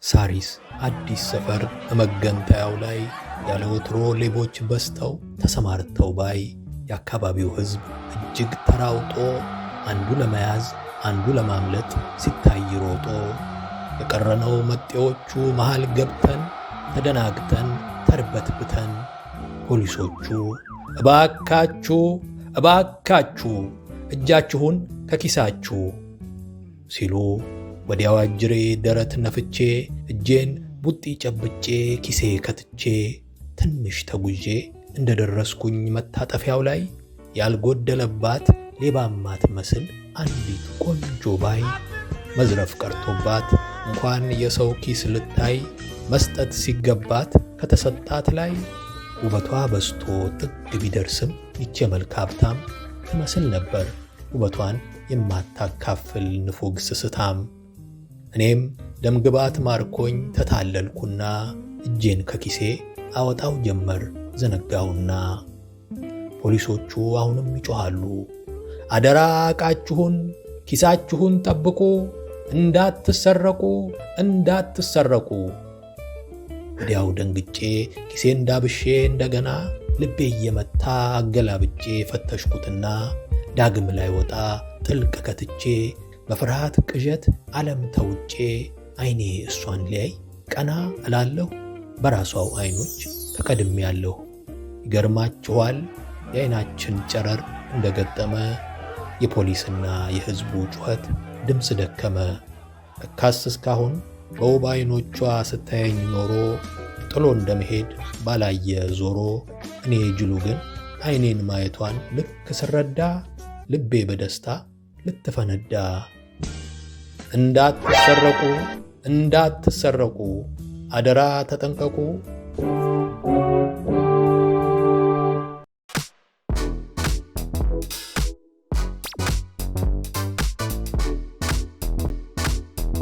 ሳሪስ አዲስ ሰፈር መገንጠያው ላይ ያለ ወትሮ ሌቦች በዝተው ተሰማርተው ባይ የአካባቢው ሕዝብ እጅግ ተራውጦ አንዱ ለመያዝ አንዱ ለማምለጥ ሲታይ ሮጦ የቀረነው መጤዎቹ መሃል ገብተን ተደናግጠን ተርበትብተን ፖሊሶቹ እባካችሁ እባካችሁ እጃችሁን ከኪሳችሁ ሲሉ ወዲያው አጅሬ ደረት ነፍቼ እጄን ቡጢ ጨብጬ ኪሴ ከትቼ ትንሽ ተጉዤ እንደደረስኩኝ መታጠፊያው ላይ ያልጎደለባት ሌባማት መስል አንዲት ቆንጆ ባይ መዝረፍ ቀርቶባት እንኳን የሰው ኪስ ልታይ መስጠት ሲገባት ከተሰጣት ላይ ውበቷ በስቶ ጥግ ቢደርስም ይቼ መልክ ሀብታም ትመስል ነበር ውበቷን የማታካፍል ንፉግ ስስታም። እኔም ደምግባት ማርኮኝ ተታለልኩና እጄን ከኪሴ አወጣው ጀመር ዘነጋውና ፖሊሶቹ አሁንም ይጮኻሉ፣ አደራ ዕቃችሁን ኪሳችሁን ጠብቁ፣ እንዳትሰረቁ እንዳትሰረቁ። ወዲያው ደንግጬ ኪሴን ዳብሼ እንደገና ልቤ እየመታ አገላብጬ ፈተሽኩትና ዳግም ላይ ወጣ ጥልቅ ከትቼ በፍርሃት ቅዠት ዓለም ተውጬ አይኔ እሷን ሊያይ ቀና እላለሁ በራሷው አይኖች ተቀድሜያለሁ። ይገርማችኋል የአይናችን ጨረር እንደገጠመ የፖሊስና የሕዝቡ ጩኸት ድምፅ ደከመ። እካስ እስካሁን በውብ አይኖቿ ስታየኝ ኖሮ ጥሎ እንደመሄድ ባላየ ዞሮ እኔ ጅሉ ግን አይኔን ማየቷን ልክ ስረዳ ልቤ በደስታ ልትፈነዳ። እንዳትሰረቁ እንዳትሰረቁ አደራ ተጠንቀቁ።